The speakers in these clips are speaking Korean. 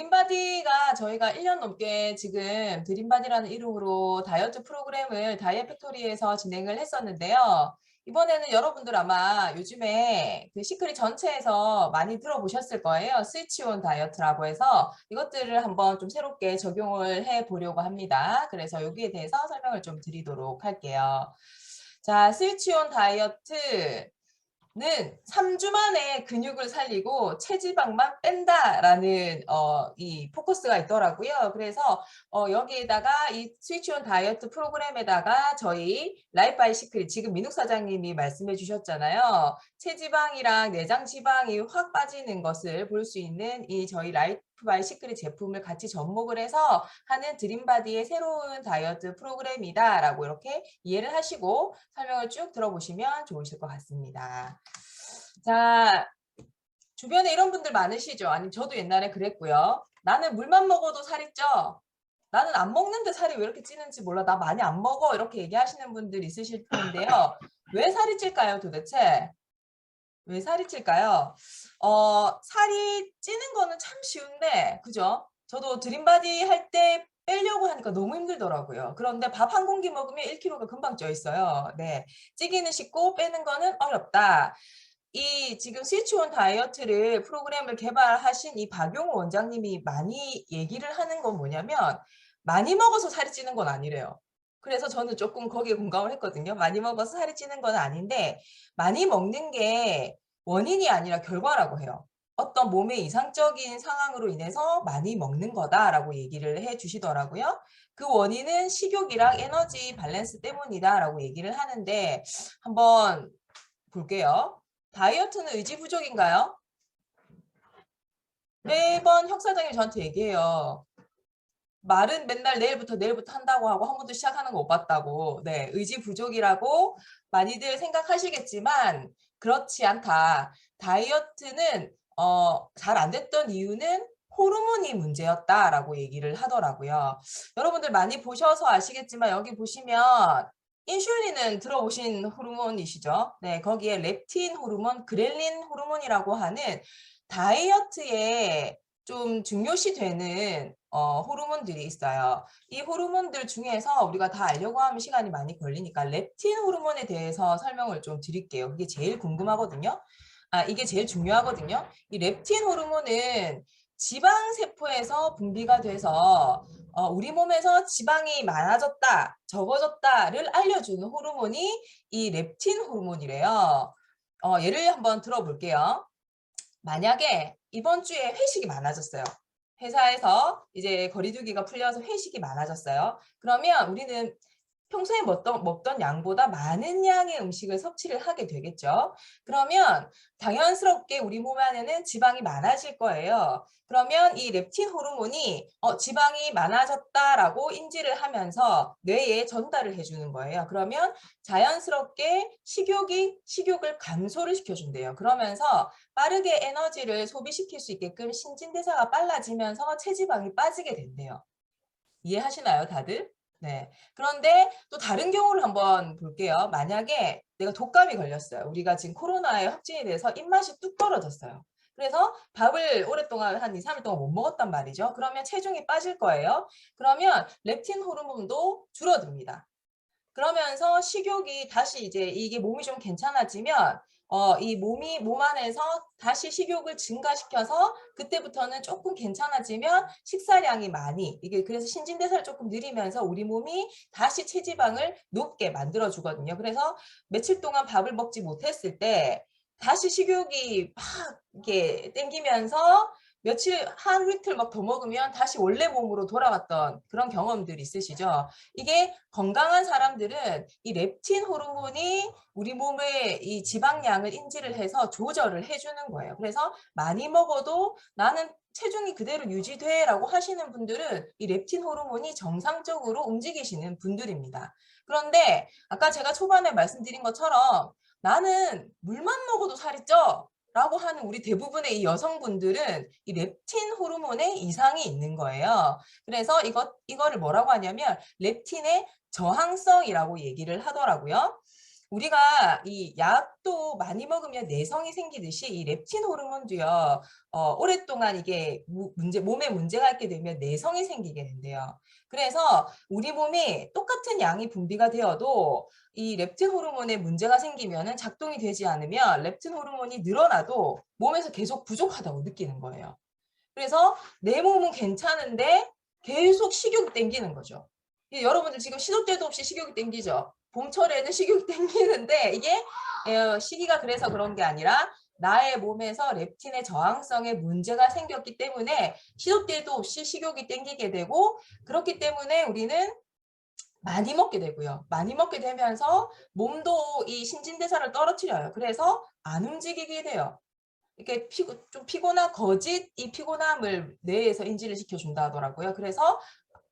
드림바디가 저희가 1년 넘게 지금 드림바디라는 이름으로 다이어트 프로그램을 다이어트 팩토리에서 진행을 했었는데요. 이번에는 여러분들 아마 요즘에 그 시크릿 전체에서 많이 들어보셨을 거예요. 스위치온 다이어트라고 해서 이것들을 한번 좀 새롭게 적용을 해 보려고 합니다. 그래서 여기에 대해서 설명을 좀 드리도록 할게요. 자, 스위치온 다이어트 는 3주 만에 근육을 살리고 체지방만 뺀다라는 이 포커스가 있더라고요. 그래서 여기에다가 이 스위치온 다이어트 프로그램에다가 저희 라이프 바이 시크릿 지금 민욱 사장님이 말씀해 주셨잖아요. 체지방이랑 내장 지방이 확 빠지는 것을 볼 수 있는 이 저희 라이프 바이 시크릿 제품을 같이 접목을 해서 하는 드림바디의 새로운 다이어트 프로그램이다라고 이렇게 이해를 하시고 설명을 쭉 들어보시면 좋으실 것 같습니다. 자, 주변에 이런 분들 많으시죠? 아니, 저도 옛날에 그랬고요. 나는 물만 먹어도 살이 쪄. 나는 안 먹는데 살이 왜 이렇게 찌는지 몰라. 나 많이 안 먹어. 이렇게 얘기하시는 분들 있으실 텐데요. 왜 살이 찔까요, 도대체? 왜 살이 찔까요? 살이 찌는 거는 참 쉬운데, 그죠? 저도 드림바디 할 때 빼려고 하니까 너무 힘들더라고요. 그런데 밥 한 공기 먹으면 1kg가 금방 쪄 있어요. 네. 찌기는 쉽고 빼는 거는 어렵다. 이 지금 스위치온 다이어트를 프로그램을 개발하신 이 박용호 원장님이 많이 얘기를 하는 건 뭐냐면 많이 먹어서 살이 찌는 건 아니래요. 그래서 저는 조금 거기에 공감을 했거든요. 많이 먹어서 살이 찌는 건 아닌데 많이 먹는 게 원인이 아니라 결과라고 해요. 어떤 몸의 이상적인 상황으로 인해서 많이 먹는 거다라고 얘기를 해 주시더라고요. 그 원인은 식욕이랑 에너지 밸런스 때문이다라고 얘기를 하는데 한번 볼게요. 다이어트는 의지 부족인가요? 매번 혁 사장님이 저한테 얘기해요. 말은 맨날 내일부터 한다고 하고 한 번도 시작하는 거 못 봤다고. 네, 의지 부족이라고 많이들 생각하시겠지만 그렇지 않다. 다이어트는 잘 안 됐던 이유는 호르몬이 문제였다라고 얘기를 하더라고요. 여러분들 많이 보셔서 아시겠지만 여기 보시면 인슐린은 들어보신 호르몬이시죠? 네, 거기에 렙틴 호르몬, 그렐린 호르몬이라고 하는 다이어트에 좀 중요시 되는 호르몬들이 있어요. 이 호르몬들 중에서 우리가 다 알려고 하면 시간이 많이 걸리니까 렙틴 호르몬에 대해서 설명을 좀 드릴게요. 그게 제일 궁금하거든요. 이게 제일 중요하거든요. 이 렙틴 호르몬은 지방세포에서 분비가 돼서 우리 몸에서 지방이 많아졌다, 적어졌다를 알려주는 호르몬이 이 렙틴 호르몬이래요. 예를 한번 들어볼게요. 만약에 이번 주에 회식이 많아졌어요. 회사에서 이제 거리두기가 풀려서 회식이 많아졌어요. 그러면 우리는 평소에 먹던 양보다 많은 양의 음식을 섭취를 하게 되겠죠. 그러면 당연스럽게 우리 몸 안에는 지방이 많아질 거예요. 그러면 이 렙틴 호르몬이 지방이 많아졌다라고 인지를 하면서 뇌에 전달을 해주는 거예요. 그러면 자연스럽게 식욕을 감소를 시켜준대요. 그러면서 빠르게 에너지를 소비시킬 수 있게끔 신진대사가 빨라지면서 체지방이 빠지게 된대요. 이해하시나요, 다들? 네. 그런데 또 다른 경우를 한번 볼게요. 만약에 내가 독감이 걸렸어요. 우리가 지금 코로나에 확진이 돼서 입맛이 뚝 떨어졌어요. 그래서 밥을 오랫동안 한 2, 3일 동안 못 먹었단 말이죠. 그러면 체중이 빠질 거예요. 그러면 렙틴 호르몬도 줄어듭니다. 그러면서 식욕이 다시 이제 이게 몸이 좀 괜찮아지면 이 몸 안에서 다시 식욕을 증가시켜서 그때부터는 조금 괜찮아지면 식사량이 많이 이게 그래서 신진대사를 조금 느리면서 우리 몸이 다시 체지방을 높게 만들어 주거든요. 그래서 며칠 동안 밥을 먹지 못했을 때 다시 식욕이 막 이렇게 땡기면서 며칠 하루 이틀 막 더 먹으면 다시 원래 몸으로 돌아왔던 그런 경험들 있으시죠? 이게 건강한 사람들은 이 렙틴 호르몬이 우리 몸의 이 지방량을 인지를 해서 조절을 해주는 거예요. 그래서 많이 먹어도 나는 체중이 그대로 유지돼 라고 하시는 분들은 이 렙틴 호르몬이 정상적으로 움직이시는 분들입니다. 그런데 아까 제가 초반에 말씀드린 것처럼 나는 물만 먹어도 살이 쪄 라고 하는 우리 대부분의 이 여성분들은 이 렙틴 호르몬에 이상이 있는 거예요. 그래서 이거를 뭐라고 하냐면 렙틴의 저항성이라고 얘기를 하더라고요. 우리가 이 약도 많이 먹으면 내성이 생기듯이 이 렙틴 호르몬도요. 오랫동안 이게 몸에 문제가 있게 되면 내성이 생기게 된대요. 그래서 우리 몸이 똑같은 양이 분비가 되어도 이 렙틴 호르몬에 문제가 생기면은 작동이 되지 않으면 렙틴 호르몬이 늘어나도 몸에서 계속 부족하다고 느끼는 거예요. 그래서 내 몸은 괜찮은데 계속 식욕이 땡기는 거죠. 여러분들 지금 시도 때도 없이 식욕이 땡기죠. 봄철에는 식욕이 땡기는데 이게 시기가 그래서 그런 게 아니라 나의 몸에서 렙틴의 저항성에 문제가 생겼기 때문에 시도 때도 없이 식욕이 땡기게 되고, 그렇기 때문에 우리는 많이 먹게 되고요. 많이 먹게 되면서 몸도 이 신진대사를 떨어뜨려요. 그래서 안 움직이게 돼요. 이렇게 좀 피곤한 거짓 이 피곤함을 뇌에서 인지를 시켜준다 하더라고요. 그래서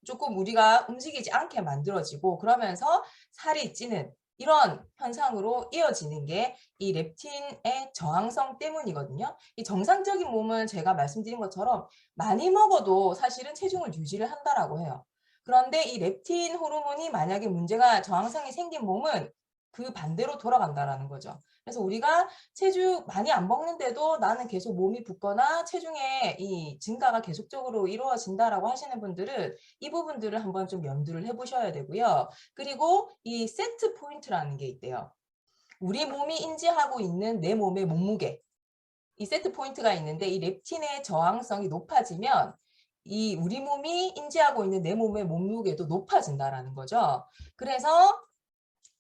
조금 우리가 움직이지 않게 만들어지고, 그러면서 살이 찌는 이런 현상으로 이어지는 게 이 렙틴의 저항성 때문이거든요. 이 정상적인 몸은 제가 말씀드린 것처럼 많이 먹어도 사실은 체중을 유지를 한다라고 해요. 그런데 이 렙틴 호르몬이 만약에 문제가 저항성이 생긴 몸은 그 반대로 돌아간다라는 거죠. 그래서 우리가 체중 많이 안 먹는데도 나는 계속 몸이 붓거나 체중의 이 증가가 계속적으로 이루어진다라고 하시는 분들은 이 부분들을 한번 좀 염두를 해보셔야 되고요. 그리고 이 세트 포인트라는 게 있대요. 우리 몸이 인지하고 있는 내 몸의 몸무게, 이 세트 포인트가 있는데 이 렙틴의 저항성이 높아지면 이 우리 몸이 인지하고 있는 내 몸의 몸무게도 높아진다라는 거죠. 그래서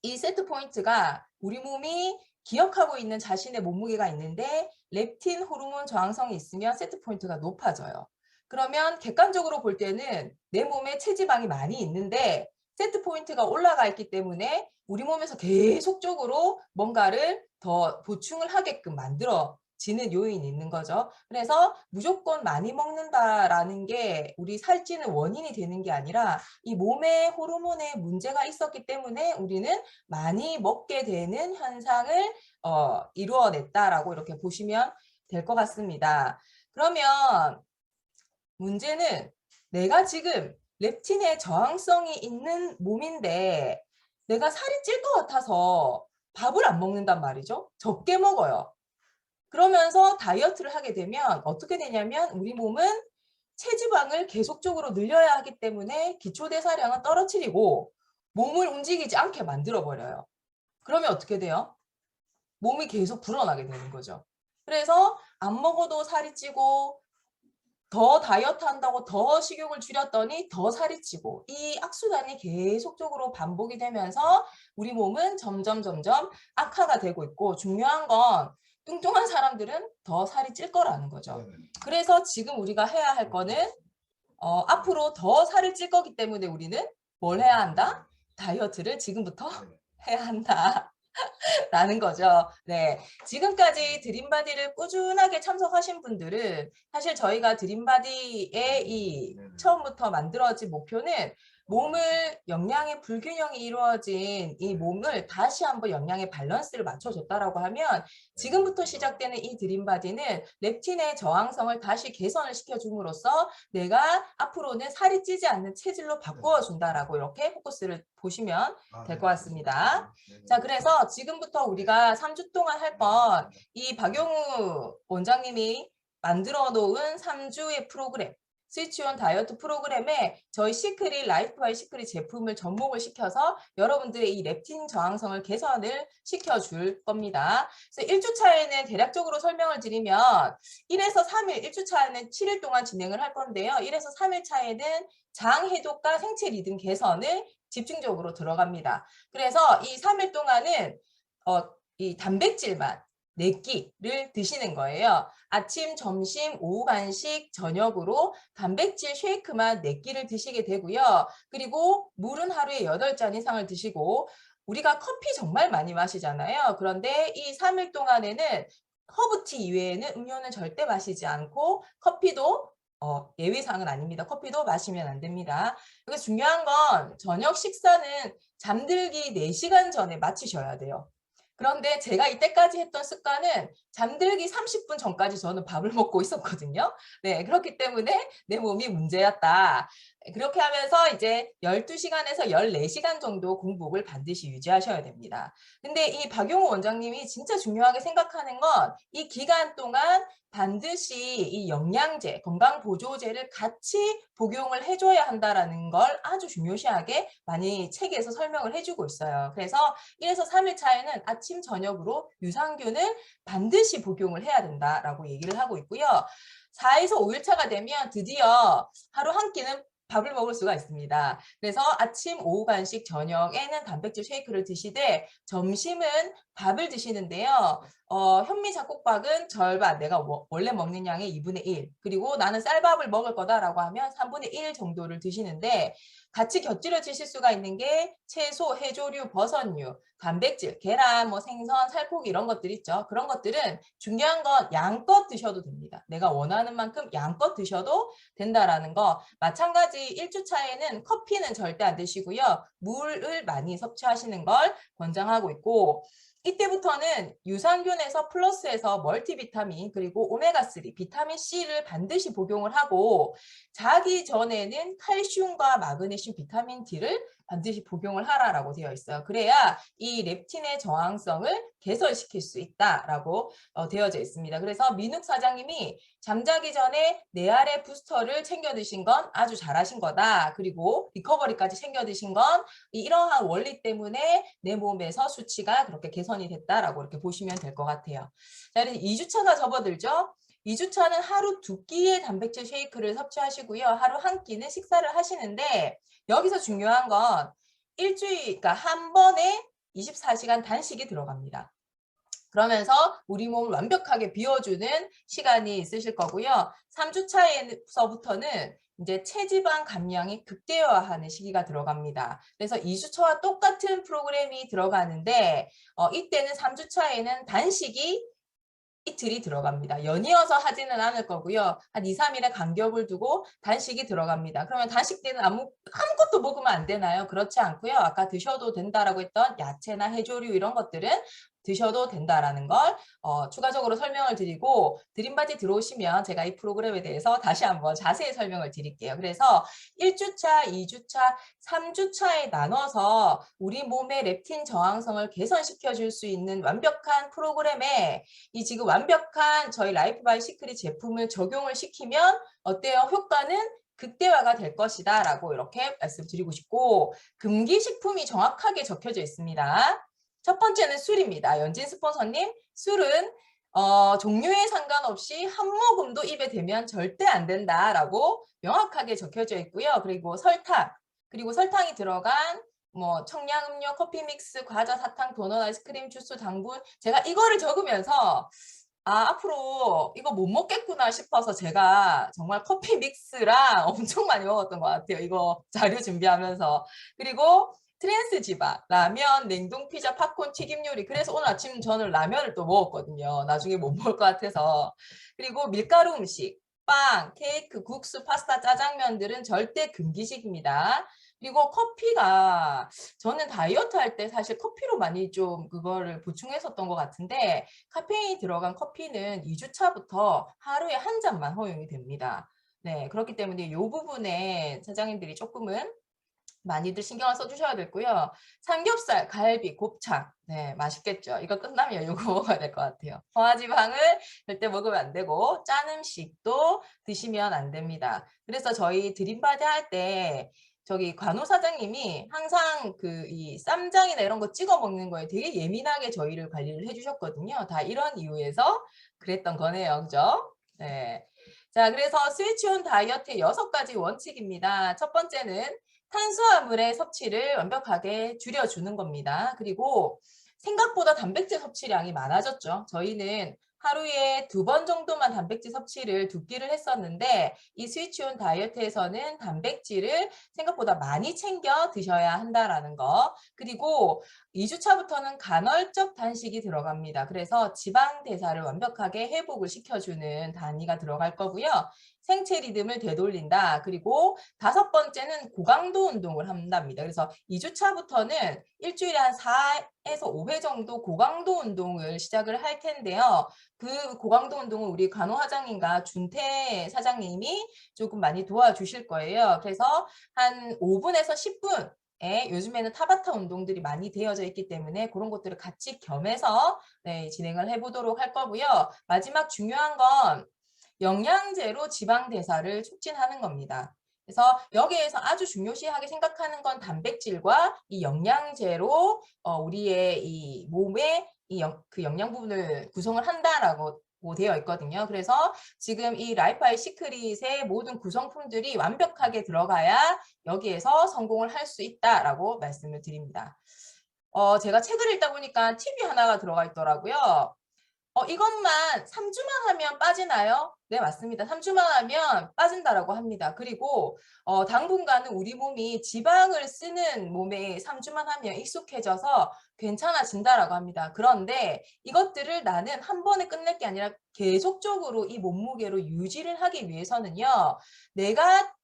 이 세트 포인트가 우리 몸이 기억하고 있는 자신의 몸무게가 있는데 렙틴 호르몬 저항성이 있으면 세트 포인트가 높아져요. 그러면 객관적으로 볼 때는 내 몸에 체지방이 많이 있는데 세트 포인트가 올라가 있기 때문에 우리 몸에서 계속적으로 뭔가를 더 보충을 하게끔 만들어지는 요인이 있는 거죠. 그래서 무조건 많이 먹는다라는 게 우리 살찌는 원인이 되는 게 아니라 이 몸의 호르몬에 문제가 있었기 때문에 우리는 많이 먹게 되는 현상을 이루어냈다라고 이렇게 보시면 될 것 같습니다. 그러면 문제는 내가 지금 렙틴의 저항성이 있는 몸인데 내가 살이 찔 것 같아서 밥을 안 먹는단 말이죠. 적게 먹어요. 그러면서 다이어트를 하게 되면 어떻게 되냐면 우리 몸은 체지방을 계속적으로 늘려야 하기 때문에 기초대사량은 떨어뜨리고 몸을 움직이지 않게 만들어버려요. 그러면 어떻게 돼요? 몸이 계속 불어나게 되는 거죠. 그래서 안 먹어도 살이 찌고 더 다이어트 한다고 더 식욕을 줄였더니 더 살이 찌고, 이 악순환이 계속적으로 반복이 되면서 우리 몸은 점점 악화가 되고 있고, 중요한 건 뚱뚱한 사람들은 더 살이 찔 거라는 거죠. 그래서 지금 우리가 해야 할 거는 앞으로 더 살이 찔 거기 때문에 우리는 뭘 해야 한다? 다이어트를 지금부터 해야 한다. 라는 거죠. 네. 지금까지 드림바디를 꾸준하게 참석하신 분들은 사실 저희가 드림바디의 이 처음부터 만들어진 목표는 몸을 영양의 불균형이 이루어진 이 몸을 다시 한번 영양의 밸런스를 맞춰줬다라고 하면 지금부터 시작되는 이 드림바디는 렙틴의 저항성을 다시 개선을 시켜줌으로써 내가 앞으로는 살이 찌지 않는 체질로 바꾸어준다라고 이렇게 포커스를 보시면 될 것 같습니다. 자, 그래서 지금부터 우리가 3주 동안 할 건 이 박용우 원장님이 만들어 놓은 3주의 프로그램, 스위치온 다이어트 프로그램에 저희 시크릿 라이프바이 시크릿 제품을 접목을 시켜서 여러분들의 이 렙틴 저항성을 개선을 시켜줄 겁니다. 그래서 1주차에는 대략적으로 설명을 드리면 1에서 3일, 1주차에는 7일 동안 진행을 할 건데요. 1에서 3일 차에는 장 해독과 생체 리듬 개선을 집중적으로 들어갑니다. 그래서 이 3일 동안은 이 단백질만 4끼를 드시는 거예요. 아침, 점심, 오후 간식, 저녁으로 단백질 쉐이크만 4끼를 드시게 되고요. 그리고 물은 하루에 8잔 이상을 드시고, 우리가 커피 정말 많이 마시잖아요. 그런데 이 3일 동안에는 허브티 이외에는 음료는 절대 마시지 않고, 커피도 예외사항은 아닙니다. 커피도 마시면 안 됩니다. 그래서 중요한 건 저녁 식사는 잠들기 4시간 전에 마치셔야 돼요. 그런데 제가 이때까지 했던 습관은 잠들기 30분 전까지 저는 밥을 먹고 있었거든요. 네, 그렇기 때문에 내 몸이 문제였다. 그렇게 하면서 이제 12시간에서 14시간 정도 공복을 반드시 유지하셔야 됩니다. 근데 이 박용호 원장님이 진짜 중요하게 생각하는 건 이 기간 동안 반드시 이 영양제, 건강보조제를 같이 복용을 해줘야 한다라는 걸 아주 중요시하게 많이 책에서 설명을 해주고 있어요. 그래서 1에서 3일 차에는 아침, 저녁으로 유산균을 반드시 복용을 해야 된다라고 얘기를 하고 있고요. 4에서 5일 차가 되면 드디어 하루 한 끼는 밥을 먹을 수가 있습니다. 그래서 아침, 오후 간식, 저녁에는 단백질 쉐이크를 드시되 점심은 밥을 드시는데요. 현미잡곡밥은 절반, 내가 원래 먹는 양의 2분의 1, 그리고 나는 쌀밥을 먹을 거다라고 하면 3분의 1 정도를 드시는데 같이 곁들여 드실 수가 있는 게 채소, 해조류, 버섯류, 단백질, 계란, 뭐 생선, 살코기 이런 것들 있죠. 그런 것들은 중요한 건 양껏 드셔도 됩니다. 내가 원하는 만큼 양껏 드셔도 된다라는 거. 마찬가지 1주 차에는 커피는 절대 안 드시고요. 물을 많이 섭취하시는 걸 권장하고 있고 이때부터는 유산균에서 플러스해서 멀티비타민 그리고 오메가3, 비타민C를 반드시 복용을 하고 자기 전에는 칼슘과 마그네슘, 비타민 D를 반드시 복용을 하라라고 되어 있어요. 그래야 이 렙틴의 저항성을 개선시킬 수 있다라고 되어져 있습니다. 그래서 민욱 사장님이 잠자기 전에 뇌아래 부스터를 챙겨 드신 건 아주 잘하신 거다. 그리고 리커버리까지 챙겨 드신 건 이러한 원리 때문에 내 몸에서 수치가 그렇게 개선이 됐다라고 이렇게 보시면 될 것 같아요. 자, 그래서 2주차가 접어들죠. 2주차는 하루 2끼의 단백질 쉐이크를 섭취하시고요. 하루 한 끼는 식사를 하시는데 여기서 중요한 건 일주일, 그러니까 한 번에 24시간 단식이 들어갑니다. 그러면서 우리 몸을 완벽하게 비워주는 시간이 있으실 거고요. 3주 차에서부터는 이제 체지방 감량이 극대화하는 시기가 들어갑니다. 그래서 2주차와 똑같은 프로그램이 들어가는데 이때는 3주 차에는 단식이 이틀이 들어갑니다. 연이어서 하지는 않을 거고요. 한 2, 3일의 간격을 두고 단식이 들어갑니다. 그러면 단식 때는 아무것도 먹으면 안 되나요? 그렇지 않고요. 아까 드셔도 된다라고 했던 야채나 해조류 이런 것들은 드셔도 된다라는 걸 추가적으로 설명을 드리고 드림바디 들어오시면 제가 이 프로그램에 대해서 다시 한번 자세히 설명을 드릴게요. 그래서 1주차, 2주차, 3주차에 나눠서 우리 몸의 렙틴 저항성을 개선시켜 줄 수 있는 완벽한 프로그램에 이 지금 완벽한 저희 라이프 바이 시크릿 제품을 적용을 시키면 어때요? 효과는 극대화가 될 것이다 라고 이렇게 말씀드리고 싶고 금기식품이 정확하게 적혀져 있습니다. 첫 번째는 술입니다. 연진 스폰서님, 술은 종류에 상관없이 한 모금도 입에 대면 절대 안 된다라고 명확하게 적혀져 있고요. 그리고 설탕, 그리고 설탕이 들어간 뭐 청량음료, 커피 믹스, 과자, 사탕, 도넛, 아이스크림, 주스, 당분 제가 이거를 적으면서 앞으로 이거 못 먹겠구나 싶어서 제가 정말 커피 믹스랑 엄청 많이 먹었던 것 같아요. 이거 자료 준비하면서. 그리고 트랜스 지방, 라면, 냉동 피자, 팝콘, 튀김 요리. 그래서 오늘 아침 저는 라면을 또 먹었거든요. 나중에 못 먹을 것 같아서. 그리고 밀가루 음식, 빵, 케이크, 국수, 파스타, 짜장면들은 절대 금기식입니다. 그리고 커피가 저는 다이어트 할 때 사실 커피로 많이 좀 그거를 보충했었던 것 같은데 카페인이 들어간 커피는 2주차부터 하루에 한 잔만 허용이 됩니다. 네, 그렇기 때문에 이 부분에 사장님들이 조금은 많이들 신경을 써주셔야 되고요. 삼겹살, 갈비, 곱창. 네, 맛있겠죠. 이거 끝나면 이거 먹어야 될 것 같아요. 포화지방을 절대 먹으면 안 되고 짠 음식도 드시면 안 됩니다. 그래서 저희 드림바디 할 때 저기 간호사장님이 항상 그 이 쌈장이나 이런 거 찍어 먹는 거에 되게 예민하게 저희를 관리를 해주셨거든요. 다 이런 이유에서 그랬던 거네요. 그죠? 네. 자, 그래서 스위치온 다이어트의 6가지 원칙입니다. 첫 번째는 탄수화물의 섭취를 완벽하게 줄여주는 겁니다. 그리고 생각보다 단백질 섭취량이 많아졌죠. 저희는 하루에 2번 정도만 단백질 섭취를 2끼를 했었는데 이 스위치온 다이어트에서는 단백질을 생각보다 많이 챙겨 드셔야 한다라는 거. 그리고 2주차부터는 간헐적 단식이 들어갑니다. 그래서 지방 대사를 완벽하게 회복을 시켜주는 단위가 들어갈 거고요. 생체 리듬을 되돌린다. 그리고 5번째는 고강도 운동을 한답니다. 그래서 2주차부터는 일주일에 한 4에서 5회 정도 고강도 운동을 시작을 할 텐데요. 그 고강도 운동은 우리 간호사장님과 준태 사장님이 조금 많이 도와주실 거예요. 그래서 한 5분에서 10분 요즘에는 타바타 운동들이 많이 되어져 있기 때문에 그런 것들을 같이 겸해서 네, 진행을 해보도록 할 거고요. 마지막 중요한 건 영양제로 지방 대사를 촉진하는 겁니다. 그래서 여기에서 아주 중요시하게 생각하는 건 단백질과 이 영양제로 우리의 이 몸의 그 영양 부분을 구성을 한다라고 되어 있거든요. 그래서 지금 이 라이프아이 시크릿의 모든 구성품들이 완벽하게 들어가야 여기에서 성공을 할 수 있다라고 말씀을 드립니다. 제가 책을 읽다 보니까 팁이 하나가 들어가 있더라고요. 이것만 3주만 하면 빠지나요? 네, 맞습니다. 3주만 하면 빠진다라고 합니다. 그리고 당분간은 우리 몸이 지방을 쓰는 몸에 3주만 하면 익숙해져서 괜찮아진다라고 합니다. 그런데 이것들을 나는 한 번에 끝낼 게 아니라 계속적으로 이 몸무게로 유지를 하기 위해서는요. 내가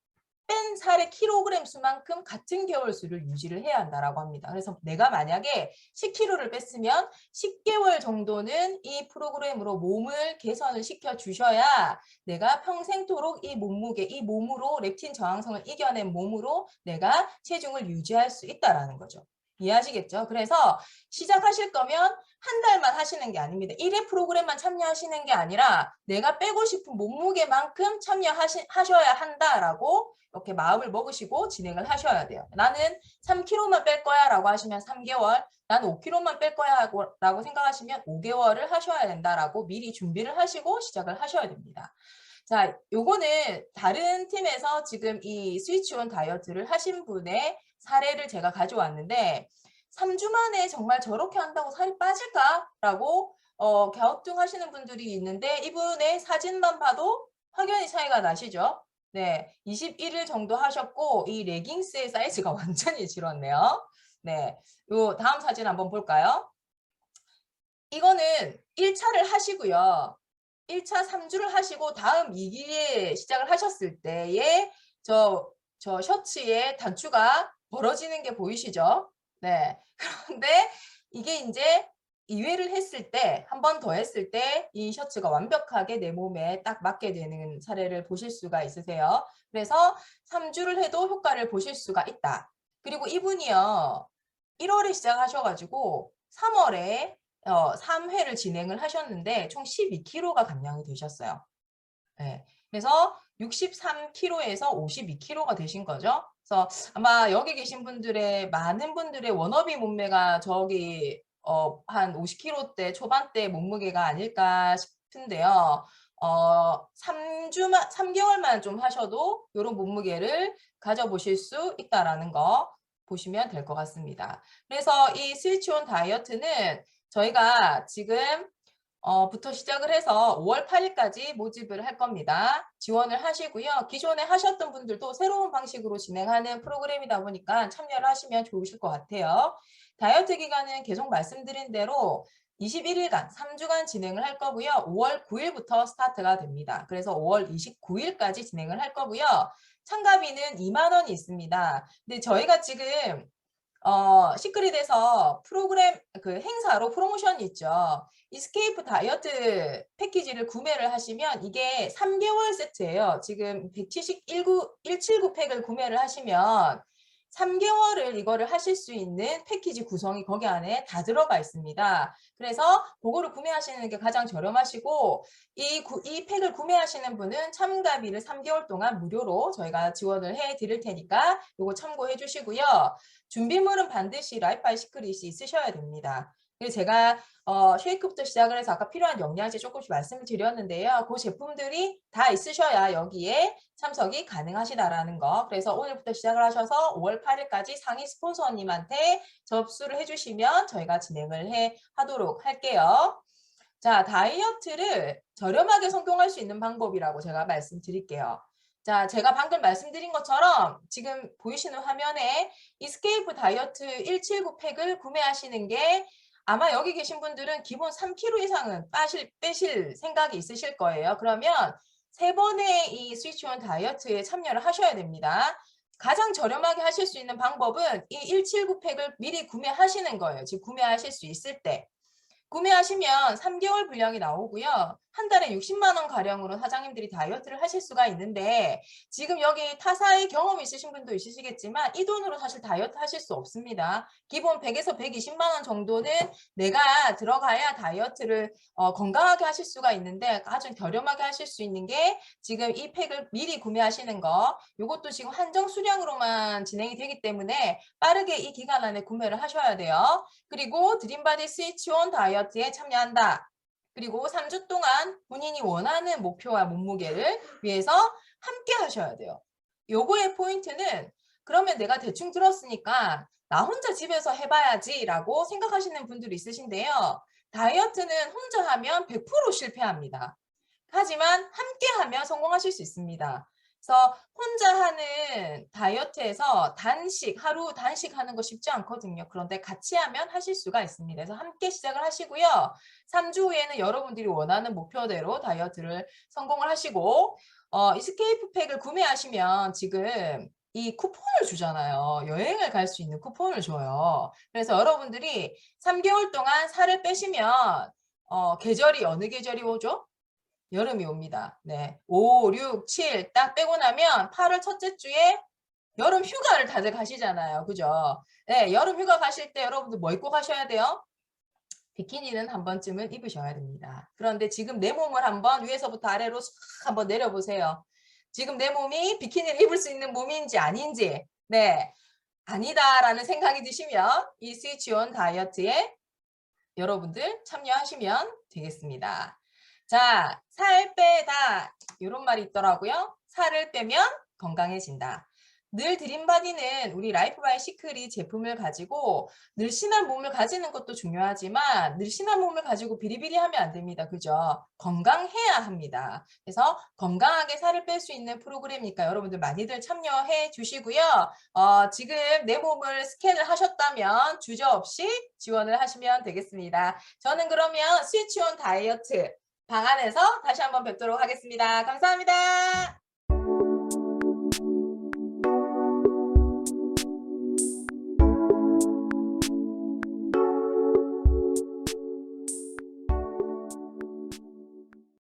뺀 살의 킬로그램 수만큼 같은 개월 수를 유지를 해야 한다라고 합니다. 그래서 내가 만약에 10kg를 뺐으면 10개월 정도는 이 프로그램으로 몸을 개선을 시켜 주셔야 내가 평생토록 이 몸무게, 이 몸으로 렙틴 저항성을 이겨낸 몸으로 내가 체중을 유지할 수 있다라는 거죠. 이해하시겠죠? 그래서 시작하실 거면 한 달만 하시는 게 아닙니다. 1회 프로그램만 참여하시는 게 아니라 내가 빼고 싶은 몸무게만큼 참여하셔야 한다라고 이렇게 마음을 먹으시고 진행을 하셔야 돼요. 나는 3kg만 뺄 거야 라고 하시면 3개월, 나는 5kg만 뺄 거야 라고 생각하시면 5개월을 하셔야 된다라고 미리 준비를 하시고 시작을 하셔야 됩니다. 자, 요거는 다른 팀에서 지금 이 스위치온 다이어트를 하신 분의 사례를 제가 가져왔는데 3주 만에 정말 저렇게 한다고 살이 빠질까라고 갸우뚱하시는 분들이 있는데 이분의 사진만 봐도 확연히 차이가 나시죠? 네, 21일 정도 하셨고 이 레깅스의 사이즈가 완전히 줄었네요. 네, 요 다음 사진 한번 볼까요? 이거는 1차를 하시고요. 1차 3주를 하시고 다음 2기에 시작을 하셨을 때에 저 셔츠의 단추가 벌어지는 게 보이시죠? 네. 그런데 이게 이제 2회를 했을 때, 한 번 더 했을 때 이 셔츠가 완벽하게 내 몸에 딱 맞게 되는 사례를 보실 수가 있으세요. 그래서 3주를 해도 효과를 보실 수가 있다. 그리고 이분이요. 1월에 시작하셔가지고 3월에 3회를 진행을 하셨는데 총 12kg가 감량이 되셨어요. 네. 그래서 63kg에서 52kg가 되신 거죠. 그래서 아마 여기 계신 분들의 많은 분들의 워너비 몸매가 저기 한 50kg대 초반대 몸무게가 아닐까 싶은데요. 3개월만 좀 하셔도 이런 몸무게를 가져보실 수 있다라는 거 보시면 될 것 같습니다. 그래서 이 스위치온 다이어트는 저희가 지금 부터 시작을 해서 5월 8일까지 모집을 할 겁니다. 지원을 하시고요. 기존에 하셨던 분들도 새로운 방식으로 진행하는 프로그램이다 보니까 참여를 하시면 좋으실 것 같아요. 다이어트 기간은 계속 말씀드린 대로 21일간, 3주간 진행을 할 거고요. 5월 9일부터 스타트가 됩니다. 그래서 5월 29일까지 진행을 할 거고요. 참가비는 2만 원이 있습니다. 근데 저희가 지금 시크릿에서 프로그램 그 행사로 프로모션이 있죠. 이스케이프 다이어트 패키지를 구매를 하시면 이게 3개월 세트예요. 지금 179 팩을 구매를 하시면 3개월을 이거를 하실 수 있는 패키지 구성이 거기 안에 다 들어가 있습니다. 그래서 그거를 구매하시는 게 가장 저렴하시고 이 팩을 구매하시는 분은 참가비를 3개월 동안 무료로 저희가 지원을 해 드릴 테니까 이거 참고해 주시고요. 준비물은 반드시 라이프아이 시크릿이 있으셔야 됩니다. 그래서 제가 쉐이크부터 시작을 해서 아까 필요한 영양제 조금씩 말씀을 드렸는데요. 그 제품들이 다 있으셔야 여기에 참석이 가능하시다라는 거. 그래서 오늘부터 시작을 하셔서 5월 8일까지 상위 스폰서님한테 접수를 해주시면 저희가 진행을 하도록 할게요. 자, 다이어트를 저렴하게 성공할 수 있는 방법이라고 제가 말씀드릴게요. 자, 제가 방금 말씀드린 것처럼 지금 보이시는 화면에 이스케이프 다이어트 179 팩을 구매하시는 게 아마 여기 계신 분들은 기본 3kg 이상은 빼실 생각이 있으실 거예요. 그러면 3번의 이 스위치온 다이어트에 참여를 하셔야 됩니다. 가장 저렴하게 하실 수 있는 방법은 이 179 팩을 미리 구매하시는 거예요. 지금 구매하실 수 있을 때. 구매하시면 3개월 분량이 나오고요. 한 달에 60만 원 가량으로 사장님들이 다이어트를 하실 수가 있는데 지금 여기 타사의 경험이 있으신 분도 있으시겠지만 이 돈으로 사실 다이어트 하실 수 없습니다. 기본 100에서 120만 원 정도는 내가 들어가야 다이어트를 건강하게 하실 수가 있는데 아주 저렴하게 하실 수 있는 게 지금 이 팩을 미리 구매하시는 거 이것도 지금 한정 수량으로만 진행이 되기 때문에 빠르게 이 기간 안에 구매를 하셔야 돼요. 그리고 드림바디 스위치온 다이어트에 참여한다. 그리고 3주 동안 본인이 원하는 목표와 몸무게를 위해서 함께 하셔야 돼요. 요거의 포인트는 그러면 내가 대충 들었으니까 나 혼자 집에서 해봐야지 라고 생각하시는 분들이 있으신데요. 다이어트는 혼자 하면 100% 실패합니다. 하지만 함께 하면 성공하실 수 있습니다. 그래서 혼자 하는 다이어트에서 하루 단식 하는 거 쉽지 않거든요. 그런데 같이 하면 하실 수가 있습니다. 그래서 함께 시작을 하시고요. 3주 후에는 여러분들이 원하는 목표대로 다이어트를 성공을 하시고 이스케이프 팩을 구매하시면 지금 이 쿠폰을 주잖아요. 여행을 갈 수 있는 쿠폰을 줘요. 그래서 여러분들이 3개월 동안 살을 빼시면 계절이 어느 계절이 오죠? 여름이 옵니다. 네. 5, 6, 7 딱 빼고 나면 8월 첫째 주에 여름 휴가를 다들 가시잖아요. 그죠? 네, 여름 휴가 가실 때 여러분들 뭐 입고 가셔야 돼요? 비키니는 한 번쯤은 입으셔야 됩니다. 그런데 지금 내 몸을 한번 위에서부터 아래로 싹 한번 내려보세요. 지금 내 몸이 비키니를 입을 수 있는 몸인지 아닌지, 네, 아니다라는 생각이 드시면 이 스위치온 다이어트에 여러분들 참여하시면 되겠습니다. 자, 살 빼다 이런 말이 있더라고요. 살을 빼면 건강해진다. 늘 드림바디는 우리 라이프바이 시크릿 제품을 가지고 늘씬한 몸을 가지는 것도 중요하지만 늘씬한 몸을 가지고 비리비리하면 안 됩니다. 그죠? 건강해야 합니다. 그래서 건강하게 살을 뺄 수 있는 프로그램이니까 여러분들 많이들 참여해 주시고요. 지금 내 몸을 스캔을 하셨다면 주저없이 지원을 하시면 되겠습니다. 저는 그러면 스위치온 다이어트 방 안에서 다시 한번 뵙도록 하겠습니다. 감사합니다.